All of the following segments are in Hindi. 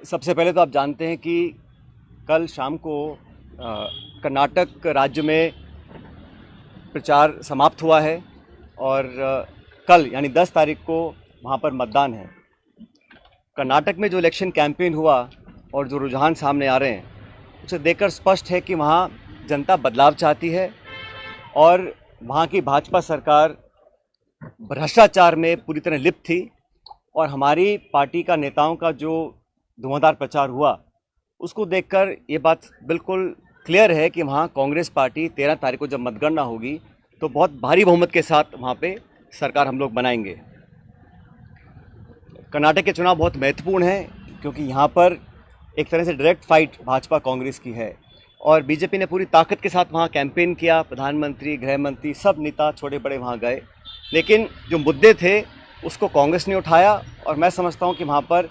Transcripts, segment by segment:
सबसे पहले तो आप जानते हैं कि कल शाम को कर्नाटक राज्य में प्रचार समाप्त हुआ है और कल यानी 10 तारीख को वहाँ पर मतदान है। कर्नाटक में जो इलेक्शन कैंपेन हुआ और जो रुझान सामने आ रहे हैं उसे देखकर स्पष्ट है कि वहाँ जनता बदलाव चाहती है और वहाँ की भाजपा सरकार भ्रष्टाचार में पूरी तरह लिप्त थी और हमारी पार्टी का नेताओं का जो धुआंधार प्रचार हुआ उसको देखकर ये बात बिल्कुल क्लियर है कि वहाँ कांग्रेस पार्टी 13 तारीख को जब मतगणना होगी तो बहुत भारी बहुमत के साथ वहाँ पे सरकार हम लोग बनाएंगे। कर्नाटक के चुनाव बहुत महत्वपूर्ण हैं क्योंकि यहाँ पर एक तरह से डायरेक्ट फाइट भाजपा कांग्रेस की है और बीजेपी ने पूरी ताकत के साथ वहाँ कैंपेन किया। प्रधानमंत्री, गृह मंत्री, सब नेता छोटे बड़े वहाँ गए, लेकिन जो मुद्दे थे उसको कांग्रेस ने उठाया और मैं समझता हूँ कि वहाँ पर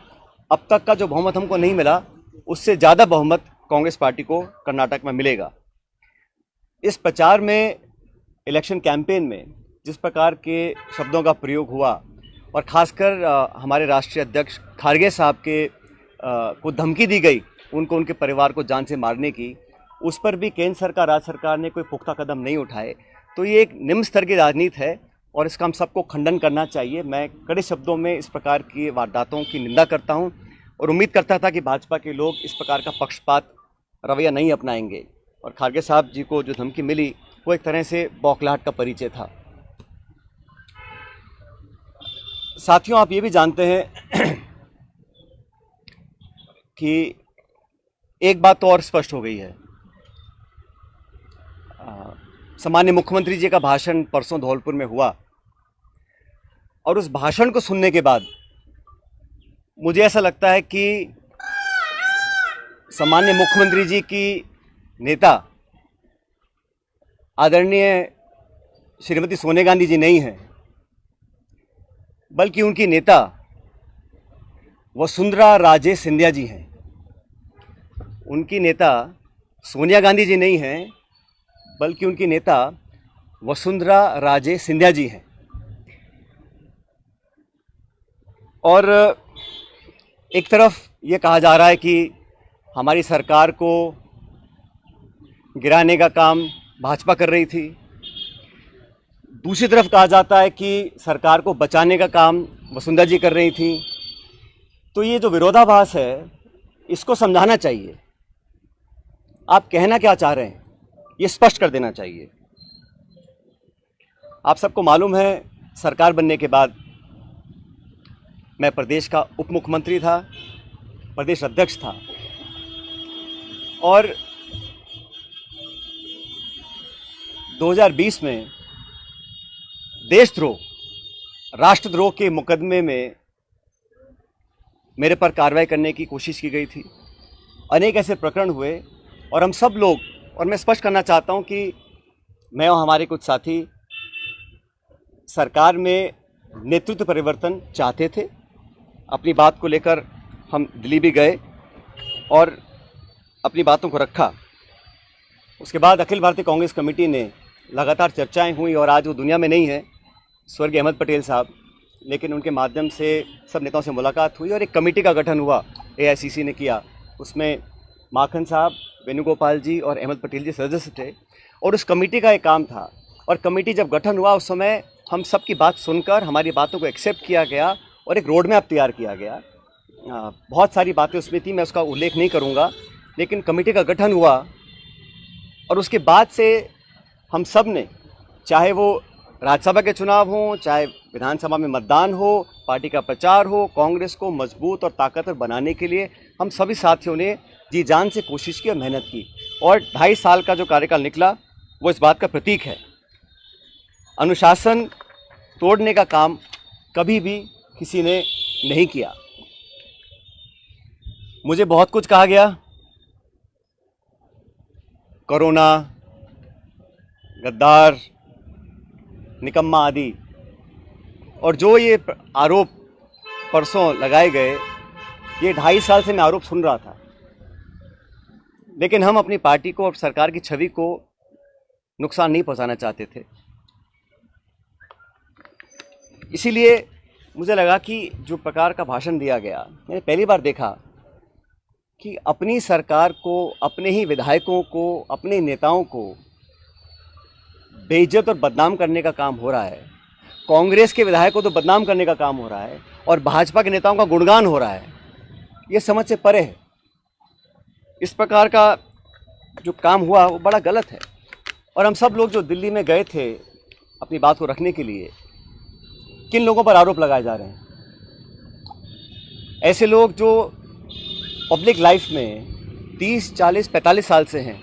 अब तक का जो बहुमत हमको नहीं मिला उससे ज़्यादा बहुमत कांग्रेस पार्टी को कर्नाटक में मिलेगा। इस प्रचार में, इलेक्शन कैंपेन में जिस प्रकार के शब्दों का प्रयोग हुआ और ख़ासकर हमारे राष्ट्रीय अध्यक्ष खारगे साहब के को धमकी दी गई उनको, उनके परिवार को जान से मारने की, उस पर भी केंद्र सरकार, राज्य सरकार ने कोई पुख्ता कदम नहीं उठाए। तो ये एक निम्न स्तर की राजनीति है और इसका हम सबको खंडन करना चाहिए। मैं कड़े शब्दों में इस प्रकार की वारदातों की निंदा करता हूं और उम्मीद करता था कि भाजपा के लोग इस प्रकार का पक्षपात रवैया नहीं अपनाएंगे और खारगे साहब जी को जो धमकी मिली वो एक तरह से बौखलाहट का परिचय था। साथियों, आप ये भी जानते हैं कि एक बात तो और स्पष्ट हो गई है। सामान्य मुख्यमंत्री जी का भाषण परसों धौलपुर में हुआ और उस भाषण को सुनने के बाद मुझे ऐसा लगता है कि सामान्य मुख्यमंत्री जी की नेता आदरणीय श्रीमती सोनिया गांधी जी नहीं हैं, बल्कि उनकी नेता वसुंधरा राजे सिंधिया जी हैं। उनकी नेता सोनिया गांधी जी नहीं हैं, बल्कि उनकी नेता वसुंधरा राजे सिंधिया जी हैं। और एक तरफ ये कहा जा रहा है कि हमारी सरकार को गिराने का काम भाजपा कर रही थी, दूसरी तरफ कहा जाता है कि सरकार को बचाने का काम वसुंधरा जी कर रही थी। तो ये जो विरोधाभास है इसको समझाना चाहिए। आप कहना क्या चाह रहे हैं ये स्पष्ट कर देना चाहिए। आप सबको मालूम है, सरकार बनने के बाद मैं प्रदेश का उप मुख्यमंत्री था, प्रदेश अध्यक्ष था और 2020 में देशद्रोह, राष्ट्रद्रोह के मुकदमे में मेरे पर कार्रवाई करने की कोशिश की गई थी। अनेक ऐसे प्रकरण हुए और हम सब लोग, और मैं स्पष्ट करना चाहता हूं कि मैं और हमारे कुछ साथी सरकार में नेतृत्व परिवर्तन चाहते थे। अपनी बात को लेकर हम दिल्ली भी गए और अपनी बातों को रखा। उसके बाद अखिल भारतीय कांग्रेस कमेटी ने लगातार चर्चाएं हुई और आज वो दुनिया में नहीं है, स्वर्गीय अहमद पटेल साहब, लेकिन उनके माध्यम से सब नेताओं से मुलाकात हुई और एक कमेटी का गठन हुआ, एआईसीसी ने किया। उसमें माखन साहब, वेणुगोपाल जी और अहमद पटेल जी सदस्य थे और उस कमेटी का एक काम था। और कमेटी जब गठन हुआ उस समय हम सब की बात सुनकर हमारी बातों को एक्सेप्ट किया गया और एक रोड मैप तैयार किया गया। बहुत सारी बातें उसमें थी, मैं उसका उल्लेख नहीं करूँगा, लेकिन कमेटी का गठन हुआ और उसके बाद से हम सब ने, चाहे वो राज्यसभा के चुनाव हों, चाहे विधानसभा में मतदान हो, पार्टी का प्रचार हो, कांग्रेस को मजबूत और ताकतवर बनाने के लिए हम सभी साथियों ने जी जान से कोशिश की और मेहनत की और 2.5 साल का जो कार्यकाल निकला वो इस बात का प्रतीक है। अनुशासन तोड़ने का काम कभी भी किसी ने नहीं किया। मुझे बहुत कुछ कहा गया, कोरोना, गद्दार, निकम्मा आदि, और जो ये आरोप परसों लगाए गए, ये 2.5 साल से मैं आरोप सुन रहा था, लेकिन हम अपनी पार्टी को और सरकार की छवि को नुकसान नहीं पहुंचाना चाहते थे। इसीलिए मुझे लगा कि जो प्रकार का भाषण दिया गया, मैंने पहली बार देखा कि अपनी सरकार को, अपने ही विधायकों को, अपने नेताओं को बेइज्जत और बदनाम करने का काम हो रहा है। कांग्रेस के विधायकों को तो बदनाम करने का काम हो रहा है और भाजपा के नेताओं का गुणगान हो रहा है। ये समझ से परे है। इस प्रकार का जो काम हुआ वो बड़ा गलत है। और हम सब लोग जो दिल्ली में गए थे अपनी बात को रखने के लिए, किन लोगों पर आरोप लगाए जा रहे हैं? ऐसे लोग जो पब्लिक लाइफ में 30, 40, 45 साल से हैं।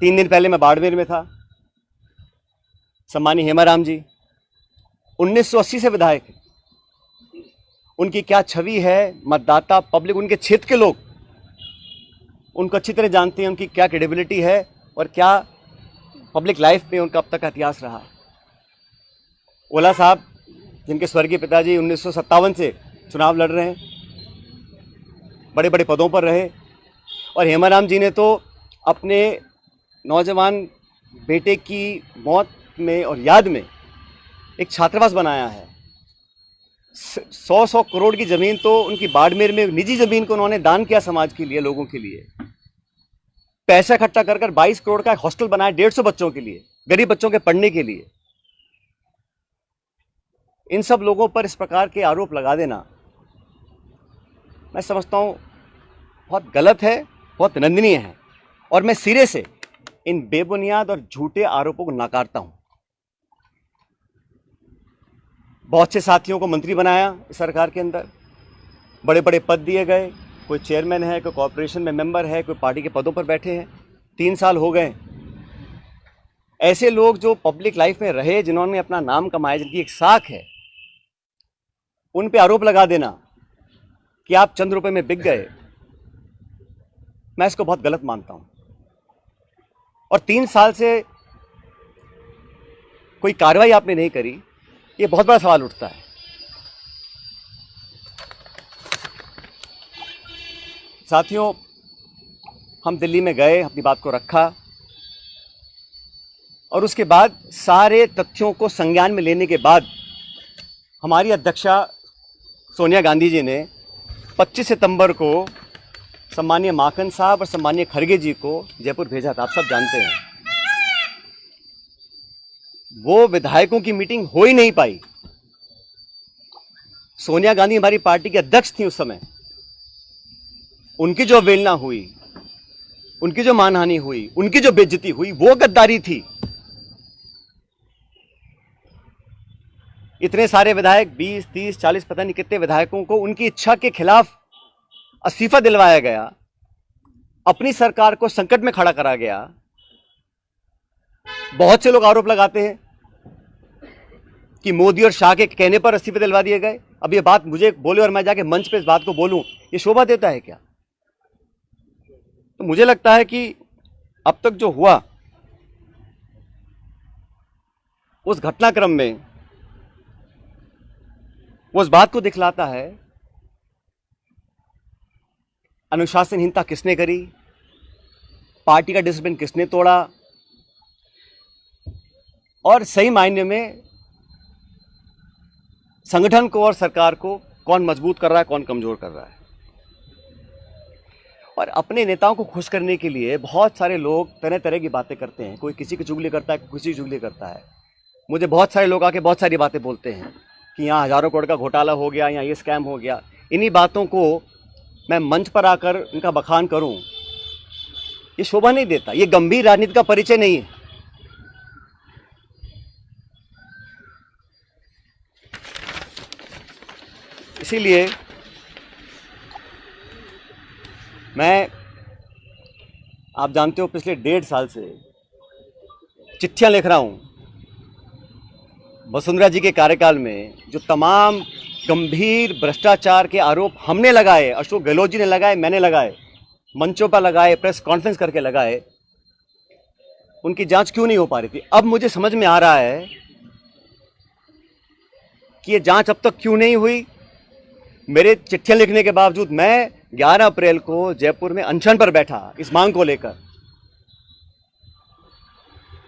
3 दिन पहले मैं बाड़मेर में था। सम्मानीय हेमाराम जी 1980 से विधायक हैं। उनकी क्या छवि है, मतदाता, पब्लिक, उनके क्षेत्र के लोग उनको अच्छी तरह जानते हैं, उनकी क्या क्रेडिबिलिटी है और क्या पब्लिक लाइफ में उनका अब तक का इतिहास रहा। ओला साहब, जिनके स्वर्गीय पिताजी 1957 से चुनाव लड़ रहे हैं, बड़े बड़े पदों पर रहे। और हेमाराम जी ने तो अपने नौजवान बेटे की मौत में और याद में एक छात्रावास बनाया है। 100 करोड़ की ज़मीन तो उनकी बाड़मेर में निजी ज़मीन को उन्होंने दान किया समाज के लिए, लोगों के लिए। पैसा इकट्ठा कर 22 करोड़ का एक हॉस्टल बनाया 150 बच्चों के लिए, गरीब बच्चों के पढ़ने के लिए। इन सब लोगों पर इस प्रकार के आरोप लगा देना मैं समझता हूं बहुत गलत है, बहुत निंदनीय है। और मैं सिरे से इन बेबुनियाद और झूठे आरोपों को नकारता हूं। बहुत से साथियों को मंत्री बनाया इस सरकार के अंदर, बड़े बड़े पद दिए गए। कोई चेयरमैन है, कोई कॉर्पोरेशन में मेंबर है, कोई पार्टी के पदों पर बैठे हैं। 3 साल हो गए। ऐसे लोग जो पब्लिक लाइफ में रहे, जिन्होंने अपना नाम कमाया, जिनकी एक साख है, उन पे आरोप लगा देना कि आप चंद रुपए में बिक गए, मैं इसको बहुत गलत मानता हूं। और 3 साल से कोई कार्रवाई आपने नहीं करी, ये बहुत बड़ा सवाल उठता है। साथियों, हम दिल्ली में गए, अपनी बात को रखा और उसके बाद सारे तथ्यों को संज्ञान में लेने के बाद हमारी अध्यक्षा सोनिया गांधी जी ने 25 सितंबर को सम्मानीय माकन साहब और सम्मानीय खड़गे जी को जयपुर भेजा था। आप सब जानते हैं। वो विधायकों की मीटिंग हो ही नहीं पाई। सोनिया गांधी हमारी पार्टी की अध्यक्ष थी उस समय। उनकी जो अवहेलना हुई, उनकी जो मानहानि हुई, उनकी जो बेइज्जती हुई, वो गद्दारी थी। इतने सारे विधायक, 20, 30, 40, पता नहीं कितने विधायकों को उनकी इच्छा के खिलाफ इस्तीफा दिलवाया गया, अपनी सरकार को संकट में खड़ा करा गया। बहुत से लोग आरोप लगाते हैं कि मोदी और शाह के कहने पर इस्तीफे दिलवा दिए गए। अब ये बात मुझे बोले और मैं जाके मंच पे इस बात को बोलूं, ये शोभा देता है क्या? तो मुझे लगता है कि अब तक जो हुआ उस घटनाक्रम में वो इस बात को दिखलाता है अनुशासनहीनता किसने करी, पार्टी का डिसिप्लिन किसने तोड़ा और सही मायने में संगठन को और सरकार को कौन मजबूत कर रहा है, कौन कमजोर कर रहा है। और अपने नेताओं को खुश करने के लिए बहुत सारे लोग तरह तरह की बातें करते हैं। कोई किसी की चुगली करता है, कोई किसी की चुगली करता है। मुझे बहुत सारे लोग आके बहुत सारी बातें बोलते हैं कि यहाँ हजारों करोड़ का घोटाला हो गया, यहाँ ये स्कैम हो गया। इन्हीं बातों को मैं मंच पर आकर इनका बखान करूं, ये शोभा नहीं देता। ये गंभीर राजनीति का परिचय नहीं है। इसीलिए मैं, आप जानते हो, पिछले 1.5 साल से चिट्ठियां लिख रहा हूं वसुंधरा जी के कार्यकाल में जो तमाम गंभीर भ्रष्टाचार के आरोप हमने लगाए, अशोक गहलोत जी ने लगाए, मैंने लगाए, मंचों पर लगाए, प्रेस कॉन्फ्रेंस करके लगाए, उनकी जांच क्यों नहीं हो पा रही थी। अब मुझे समझ में आ रहा है कि ये जांच अब तक क्यों नहीं हुई। मेरे चिट्ठियां लिखने के बावजूद मैं 11 अप्रैल को जयपुर में अनशन पर बैठा इस मांग को लेकर,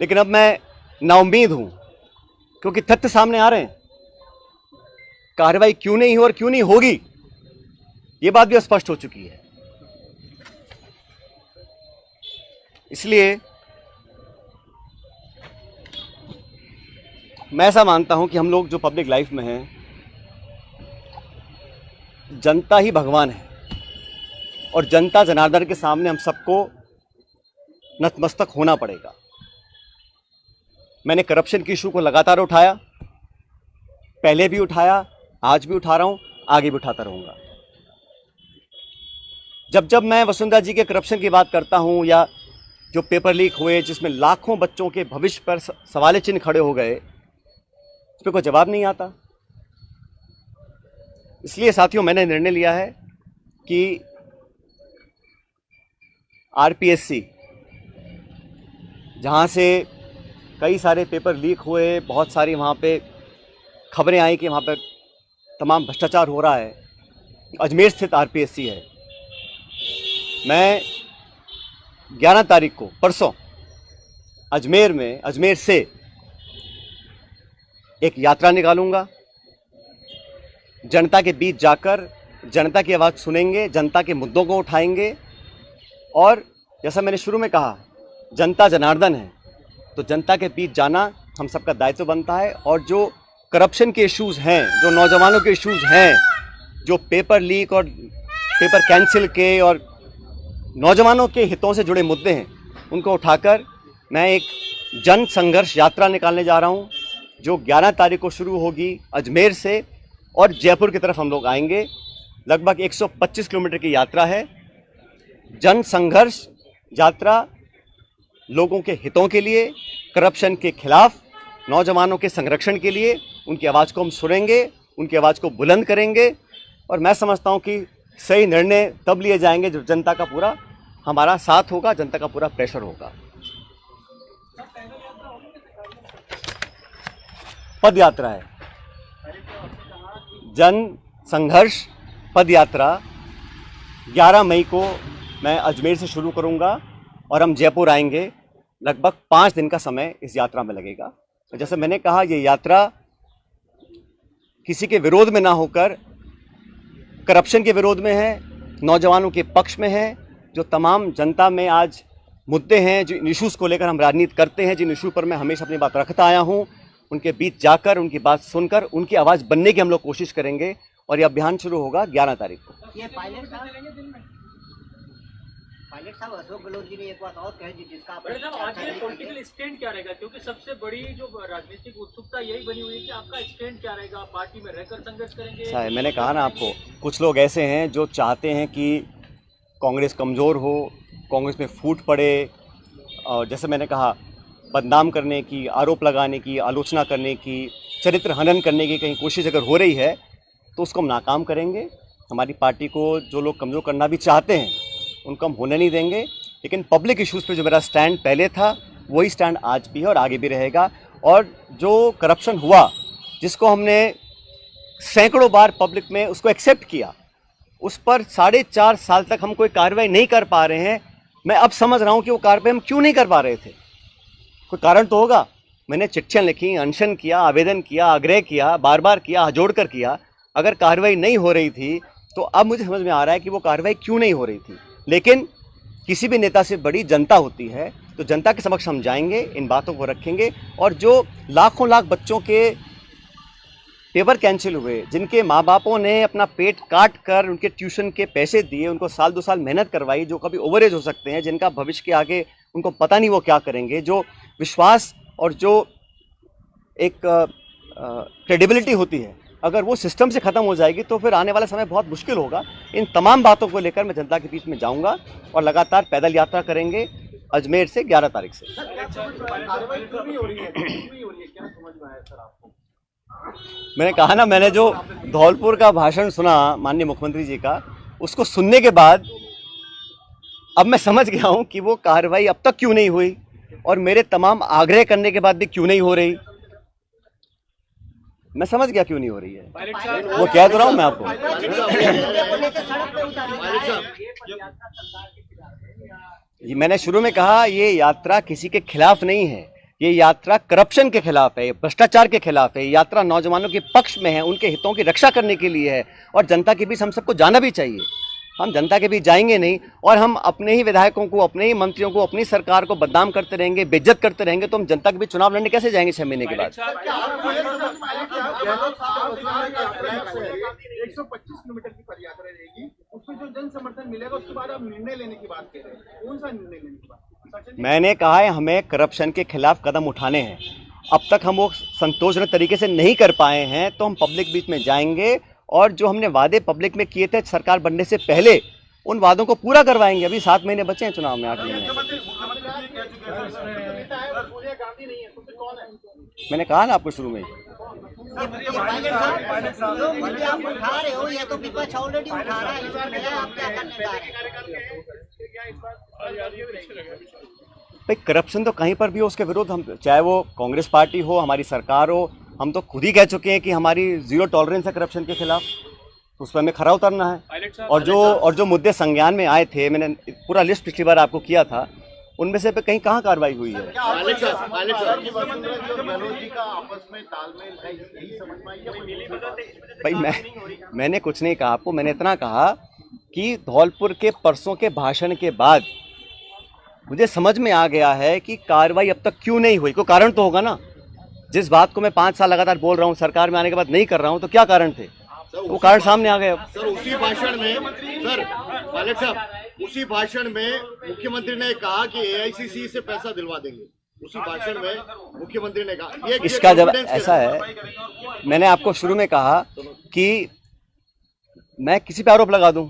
लेकिन अब मैं नाउम्मीद हूं क्योंकि तथ्य सामने आ रहे हैं। कार्रवाई क्यों नहीं हो और क्यों नहीं होगी, ये बात भी स्पष्ट हो चुकी है। इसलिए मैं ऐसा मानता हूं कि हम लोग जो पब्लिक लाइफ में हैं, जनता ही भगवान है और जनता जनार्दन के सामने हम सबको नतमस्तक होना पड़ेगा। मैंने करप्शन की इशू को लगातार उठाया, पहले भी उठाया, आज भी उठा रहा हूं, आगे भी उठाता रहूंगा। जब जब मैं वसुंधरा जी के करप्शन की बात करता हूं या जो पेपर लीक हुए जिसमें लाखों बच्चों के भविष्य पर सवाल चिन्ह खड़े हो गए, उस पर कोई जवाब नहीं आता। इसलिए साथियों, मैंने निर्णय लिया है कि आरपीएससी, जहां से कई सारे पेपर लीक हुए, बहुत सारी वहां पे खबरें आई कि वहां पर तमाम भ्रष्टाचार हो रहा है, अजमेर स्थित आरपीएससी है। मैं 11 तारीख को, परसों, अजमेर से एक यात्रा निकालूंगा। जनता के बीच जाकर जनता की आवाज़ सुनेंगे, जनता के मुद्दों को उठाएंगे और जैसा मैंने शुरू में कहा, जनता जनार्दन है, तो जनता के बीच जाना हम सबका दायित्व बनता है। और जो करप्शन के इश्यूज़ हैं, जो नौजवानों के इश्यूज़ हैं, जो पेपर लीक और पेपर कैंसिल के और नौजवानों के हितों से जुड़े मुद्दे हैं, उनको उठाकर मैं एक जन संघर्ष यात्रा निकालने जा रहा हूं, जो 11 तारीख को शुरू होगी अजमेर से और जयपुर की तरफ हम लोग आएंगे। लगभग 125 किलोमीटर की यात्रा है। जन संघर्ष यात्रा लोगों के हितों के लिए, करप्शन के खिलाफ, नौजवानों के संरक्षण के लिए। उनकी आवाज़ को हम सुनेंगे, उनकी आवाज़ को बुलंद करेंगे और मैं समझता हूं कि सही निर्णय तब लिए जाएंगे जब जनता का पूरा हमारा साथ होगा, जनता का पूरा प्रेशर होगा। पद यात्रा है, जन संघर्ष पद यात्रा 11 मई को मैं अजमेर से शुरू करूंगा और हम जयपुर आएंगे। लगभग 5 दिन का समय इस यात्रा में लगेगा। जैसे मैंने कहा, ये यात्रा किसी के विरोध में ना होकर करप्शन के विरोध में है, नौजवानों के पक्ष में है। जो तमाम जनता में आज मुद्दे हैं, जो इशूज़ को लेकर हम राजनीति करते हैं, जिन इशू पर मैं हमेशा अपनी बात रखता आया हूं, उनके बीच जाकर, उनकी बात सुनकर, उनकी आवाज़ बनने की हम लोग कोशिश करेंगे। और ये अभियान शुरू होगा 11 तारीख को। ये पायलट साहब अशोक गहलोत जी ने एक बात और कही थी, जिसका आज ये पॉलिटिकल स्टैंड क्या रहेगा, क्योंकि सबसे बड़ी जो राजनीतिक उत्सुकता यही बनी हुई है कि आपका स्टैंड क्या रहेगा, पार्टी में रहकर संघर्ष करेंगे? मैंने कहा ना आपको, कुछ लोग ऐसे हैं जो चाहते हैं कि कांग्रेस कमज़ोर हो, कांग्रेस में फूट पड़े, और जैसे मैंने कहा, बदनाम करने की, आरोप लगाने की, आलोचना करने की, चरित्र हनन करने की कहीं कोशिश अगर हो रही है तो उसको हम नाकाम करेंगे। हमारी पार्टी को जो लोग कमज़ोर करना भी चाहते हैं उनको हम होने नहीं देंगे। लेकिन पब्लिक इश्यूज़ पे जो मेरा स्टैंड पहले था, वही स्टैंड आज भी है और आगे भी रहेगा। और जो करप्शन हुआ, जिसको हमने सैकड़ों बार पब्लिक में उसको एक्सेप्ट किया, उस पर 4.5 साल तक हम कोई कार्रवाई नहीं कर पा रहे हैं। मैं अब समझ रहा हूं कि वो कार्रवाई हम क्यों नहीं कर पा रहे थे। कोई कारण तो होगा। मैंने चिट्ठियाँ लिखी, अनशन किया, आवेदन किया, आग्रह किया, बार बार किया, जोड़ कर किया। अगर कार्रवाई नहीं हो रही थी तो अब मुझे समझ में आ रहा है कि वो कार्रवाई क्यों नहीं हो रही थी। लेकिन किसी भी नेता से बड़ी जनता होती है, तो जनता के समक्ष हम जाएंगे, इन बातों को रखेंगे। और जो लाखों लाख बच्चों के पेपर कैंसिल हुए, जिनके माँ बापों ने अपना पेट काट कर उनके ट्यूशन के पैसे दिए, उनको साल 2 साल मेहनत करवाई, जो कभी ओवरेज हो सकते हैं, जिनका भविष्य के आगे उनको पता नहीं वो क्या करेंगे, जो विश्वास और जो एक क्रेडिबिलिटी होती है, अगर वो सिस्टम से ख़त्म हो जाएगी तो फिर आने वाला समय बहुत मुश्किल होगा। इन तमाम बातों को लेकर मैं जनता के बीच में जाऊंगा और लगातार पैदल यात्रा करेंगे अजमेर से 11 तारीख से। मैंने कहा ना, मैंने जो धौलपुर का भाषण सुना माननीय मुख्यमंत्री जी का, उसको सुनने के बाद अब मैं समझ गया हूं कि वो कार्रवाई अब तक क्यों नहीं हुई और मेरे तमाम आग्रह करने के बाद भी क्यों नहीं हो रही। मैं समझ गया क्यों नहीं हो रही है। वो कह तो रहा हूं मैं आपको। ये मैंने शुरू में कहा, ये यात्रा किसी के खिलाफ नहीं है, ये यात्रा करप्शन के खिलाफ है, ये भ्रष्टाचार के खिलाफ है, ये यात्रा नौजवानों के पक्ष में है, उनके हितों की रक्षा करने के लिए है। और जनता के बीच हम सबको जाना भी चाहिए। हम जनता के बीच जाएंगे नहीं और हम अपने ही विधायकों को, अपने ही मंत्रियों को, अपनी सरकार को बदनाम करते रहेंगे, बेइज्जत करते रहेंगे, तो हम जनता के बीच चुनाव लड़ने कैसे जाएंगे 6 महीने के बाद? 125 किलोमीटर की पदयात्रा रहेगी, उसमें जो जन समर्थन मिलेगा उसके बाद आप निर्णय लेने की बात कह रहे हैं। कौन सा निर्णय लेने की बात? मैंने कहा है हमें करप्शन के खिलाफ कदम उठाने हैं। अब तक हम वो संतोषजनक तरीके से नहीं कर पाए हैं, तो हम पब्लिक बीच में जाएंगे और जो हमने वादे पब्लिक में किए थे सरकार बनने से पहले, उन वादों को पूरा करवाएंगे। अभी 7 महीने बचे हैं चुनाव में, 8 महीने। मैंने कहा ना आपको शुरू में। जो मुद्दे आप उठा रहे हो ये तो विपक्ष ऑलरेडी उठा रहा है, इसमें नया आप क्या करने जा रहे हैं? भाई करप्शन तो कहीं पर भी हो उसके विरुद्ध हम, चाहे वो कांग्रेस पार्टी हो, हमारी सरकार हो, हम तो खुद ही कह चुके हैं कि हमारी जीरो टॉलरेंस है करप्शन के खिलाफ। उस पर हमें खरा उतरना है। और जो मुद्दे संज्ञान में आए थे, मैंने पूरा लिस्ट पिछली बार आपको किया था, उनमें से कहीं कहाँ कार्रवाई हुई है? भाई मैंने कुछ नहीं कहा आपको। मैंने इतना कहा कि धौलपुर के परसों के भाषण के बाद मुझे समझ में आ गया है कि कार्रवाई अब तक क्यों नहीं हुई। कोई कारण तो होगा ना। जिस बात को मैं 5 साल लगातार बोल रहा हूँ, सरकार में आने के बाद नहीं कर रहा हूँ, तो क्या कारण थे? वो कारण सामने आ गए अब। सर उसी भाषण में, सर पायलट साहब, उसी भाषण में मुख्यमंत्री ने कहा कि एआईसीसी से पैसा दिलवा देंगे। उसी भाषण में मुख्यमंत्री ने कहा। ये इसका जब ऐसा है, मैंने आपको शुरू में कहा कि मैं किसी पे आरोप लगा दूं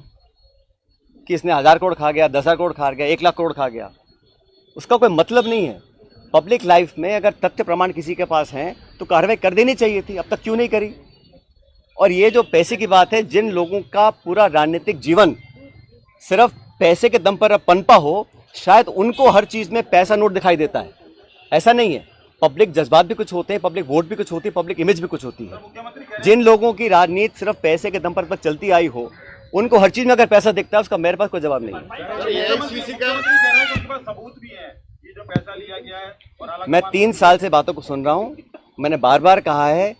कि इसने 1000 करोड़ खा गया, 10,000 करोड़ खा गया, 1 लाख करोड़ खा गया, उसका कोई मतलब नहीं है। पब्लिक लाइफ में अगर तथ्य प्रमाण किसी के पास हैं तो कार्रवाई कर देनी चाहिए थी। अब तक क्यों नहीं करी? और ये जो पैसे की बात है, जिन लोगों का पूरा राजनीतिक जीवन सिर्फ पैसे के दम पर पनपा हो, शायद उनको हर चीज़ में पैसा नोट दिखाई देता है। ऐसा नहीं है। पब्लिक जज्बात भी कुछ होते हैं, पब्लिक वोट भी कुछ होती है, पब्लिक इमेज भी कुछ होती है। जिन लोगों की राजनीति सिर्फ पैसे के दम पर चलती आई हो, उनको हर चीज़ में अगर पैसा दिखता है, उसका मेरे पास कोई जवाब नहीं है। मैं 3 साल से बातों को सुन रहा हूँ। मैंने बार बार कहा है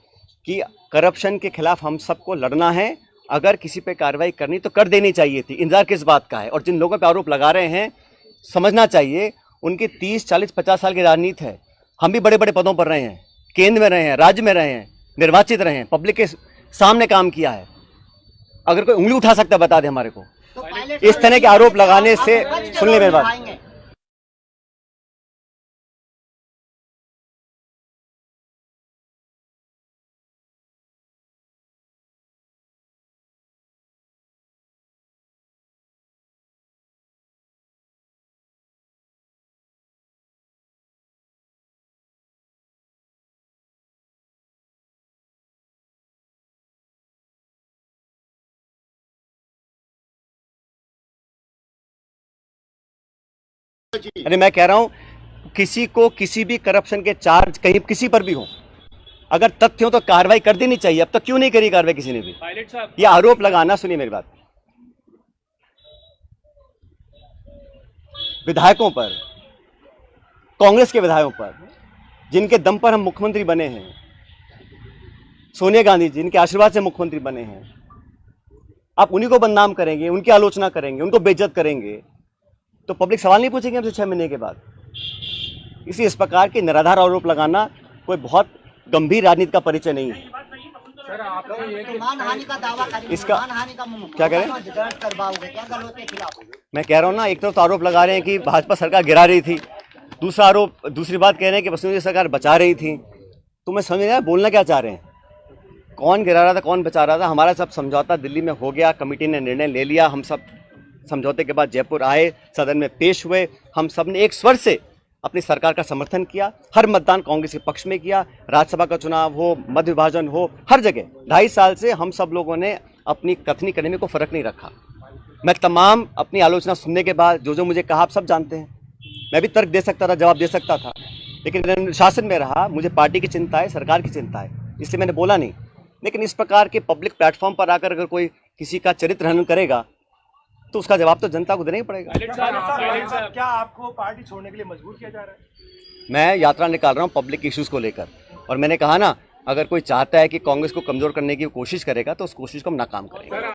कि करप्शन के खिलाफ हम सबको लड़ना है। अगर किसी पे कार्रवाई करनी तो कर देनी चाहिए थी। इंतजार किस बात का है? और जिन लोगों पे आरोप लगा रहे हैं, समझना चाहिए उनकी 30, 40, 50 साल की राजनीति है। हम भी बड़े बड़े पदों पर रहे हैं, केंद्र में रहे हैं, राज्य में रहे हैं, निर्वाचित रहे हैं, पब्लिक के सामने काम किया है। अगर कोई उंगली उठा सकता है बता दे हमारे को। इस तरह के आरोप लगाने से, सुन ले मेरी बात, अरे मैं कह रहा हूं किसी को किसी भी करप्शन के चार्ज कहीं किसी पर भी हो, अगर तथ्य हो तो कार्रवाई कर देनी चाहिए। अब तक क्यों नहीं करी कार्रवाई किसी ने भी? ये आरोप लगाना, सुनिए मेरी बात, विधायकों पर, कांग्रेस के विधायकों पर, जिनके दम पर हम मुख्यमंत्री बने हैं, सोनिया गांधी जी जिनके आशीर्वाद से मुख्यमंत्री बने हैं, आप उन्हीं को बदनाम करेंगे, उनकी आलोचना करेंगे, उनको बेइज्जत करेंगे, तो पब्लिक सवाल नहीं पूछेगी हमसे 6 महीने के बाद। इस प्रकार के निराधार आरोप लगाना कोई बहुत गंभीर राजनीति का परिचय नहीं है। मानहानि का दावा करेंगे, इसका मानहानि का क्या कह रहे हैं? दर्ज करवाओगे क्या गलत के खिलाफ? मैं कह रहा हूँ ना, एक तरफ तो आरोप लगा रहे हैं कि भाजपा सरकार गिरा रही थी, दूसरा आरोप, दूसरी बात कह रहे हैं कि वसुंधरा सरकार बचा रही थी। तो मैं समझ नहीं आया बोलना क्या चाह रहे हैं, कौन गिरा रहा था, कौन बचा रहा था? हमारा सब समझौता दिल्ली में हो गया, कमेटी ने निर्णय ले लिया, हम सब समझौते के बाद जयपुर आए, सदन में पेश हुए, हम सब ने एक स्वर से अपनी सरकार का समर्थन किया, हर मतदान कांग्रेस के पक्ष में किया, राज्यसभा का चुनाव हो, मध्य विभाजन हो, हर जगह 2.5 साल से हम सब लोगों ने अपनी कथनी करने में कोई फर्क नहीं रखा। मैं तमाम अपनी आलोचना सुनने के बाद जो जो मुझे कहा आप सब जानते हैं। मैं भी तर्क दे सकता था, जवाब दे सकता था, लेकिन मैंने शासन में रहा, मुझे पार्टी की चिंता है, सरकार की चिंता है, इसलिए मैंने बोला नहीं। लेकिन इस प्रकार के पब्लिक प्लेटफॉर्म पर आकर अगर कोई किसी का चरित्र हनन करेगा तो उसका जवाब तो जनता को देना ही पड़ेगा। क्या आपको पार्टी छोड़ने के लिए मजबूर किया जा रहा है? मैं यात्रा निकाल रहा हूँ पब्लिक इश्यूज़ को लेकर, और मैंने कहा ना, अगर कोई चाहता है कि कांग्रेस को कमज़ोर करने की कोशिश करेगा तो उस कोशिश को हम नाकाम करेंगे।